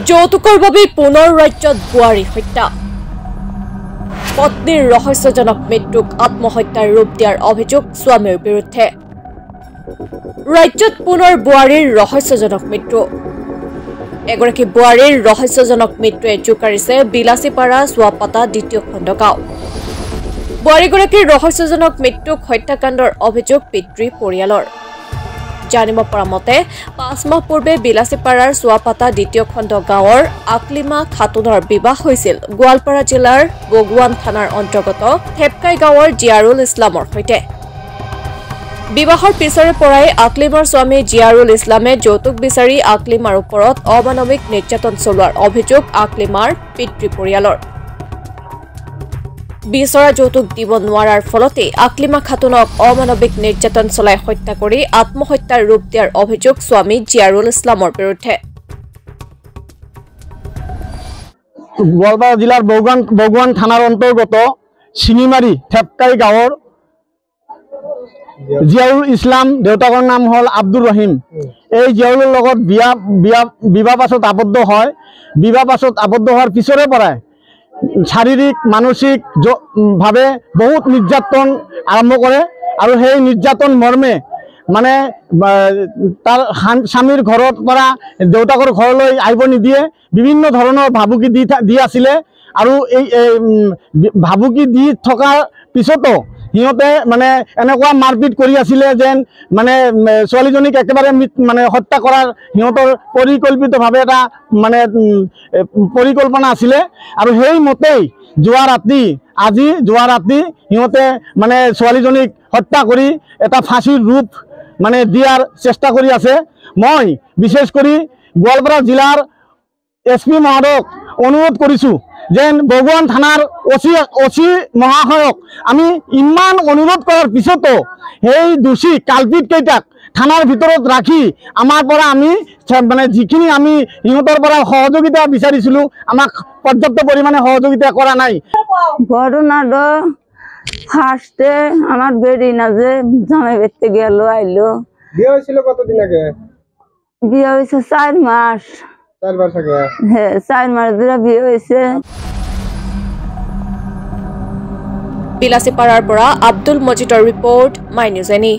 যৌতুকৰ বাবে পুনৰ ৰাজ্যত বোৱাৰী হত্যা পত্নীৰ ৰহস্যজনক মৃত্যুক আত্মহত্যাৰ ৰূপ দিয়াৰ অভিযোগ স্বামীৰ বিৰুদ্ধে ৰাজ্যত পুনৰ বোৱাৰীৰ ৰহস্যজনক মৃত্যু এগৰাকী বোৱাৰীৰ ৰহস্যজনক মৃত্যুৱে জোকাৰিছে বিলাসীপাৰা চুৱাপাতা দ্বিতীয় খণ্ড গাঁও বোৱাৰীগৰাকীৰ ৰহস্যজনক মৃত্যুক হত্যাকাণ্ডৰ অভিযোগ পিতৃ পৰিয়ালৰ জানিব পৰা মতে 5 মাহ পূৰ্বে বিলাসীপাৰাৰ চুৱাপাতা দ্বিতীয় খণ্ড গাঁৱৰ আকলিমা খাতুনৰ বিবাহ হৈছিল গোৱালপাৰা জিলাৰ বগুৱান থানাৰ অন্তৰ্গত থেপকাই গাঁৱৰ জিয়াৰুল ইছলামৰ সৈতে বিবাহৰ পিছৰে পৰাই আকলিমাৰ স্বামী জিয়াৰুল ইছলামে যৌতুক বিচাৰি আকলিমাৰ ওপৰত অমানৱিক নিৰ্যাতন চলোৱাৰ অভিযোগ আকলিমাৰ পিতৃ পৰিয়ালৰ বিচৰা যৌতুক দিব নোৱাৰাৰ ফলতে আকলিমা খাতুনক অমানৱিক নিৰ্যাতন চলাই হত্যা কৰি আত্মহত্যাৰ ৰূপ দিয়াৰ অভিযোগ স্বামী জিয়াৰুল ইছলামৰ বিৰুদ্ধে গোৱালপাৰা জিলাৰ বগুৱান থানাৰ অন্তৰ্গত চিনিমাৰী থেপকাই গাঁৱৰ জিয়াৰুল ইছলাম দেউতাকৰ নাম হল আব্দুৰ ৰহিম এই জিয়াৰুলৰ লগত বিবাহ পাছত আবদ্ধ হয় বিবাহ পাছত আবদ্ধ হোৱাৰ পিছৰে পৰাই শাৰীৰিক মানসিক ভাৱে বহুত নিৰ্যাতন আৰম্ভ কৰে আৰু সেই নিৰ্যাতন মৰ্মে মানে তাৰ স্বামীৰ ঘৰৰ পৰা দেউতাকৰ ঘৰলৈ আহিব নিদিয়ে বিভিন্ন ধৰণৰ ভাবুকি দি আছিল আৰু এই ভাবুকি দি থকাৰ পিছতো সিহঁতে মানে এনেকুৱা মাৰপিট কৰি আছিলে যেন মানে ছোৱালীজনীক একেবাৰে মানে হত্যা কৰাৰ সিহঁতৰ পৰিকল্পিতভাৱে এটা মানে পৰিকল্পনা আছিলে আৰু সেই মতেই যোৱা ৰাতি সিহঁতে মানে ছোৱালীজনীক হত্যা কৰি এটা ফাঁসিৰ ৰূপ মানে দিয়াৰ চেষ্টা কৰি আছে মই বিশেষ কৰি গোৱালপাৰা জিলাৰ SP মহোদয়ক অনুৰোধ কৰিছোঁ যেন বগুৱান থানাৰ অচি মহাশয়ক আমি ইমান অনুৰোধ কৰাৰ পিছতো সেই দোষী কালপিত কেইটাক থানাৰ ভিতৰত ৰাখি আমাৰ পৰা আমি মানে যিখিনি আমি ইহঁতৰ পৰা সহযোগিতা বিচাৰিছিলোঁ আমাক পৰ্যাপ্ত পৰিমাণে সহযোগিতা কৰা নাই ঘটনাটা ফার্স্টে আমার বেরি না যে জামাই বেরতে গেল আইলো বিয়ে হয়েছিল কতদিন আগে বিয়ে হয়েছে 4 মাস 4 মাস আগে হ্যাঁ 4 মাস ধরে বিয়ে হয়েছে বিলাসীপাৰাৰ পৰা Abdul মজিদৰ report my news any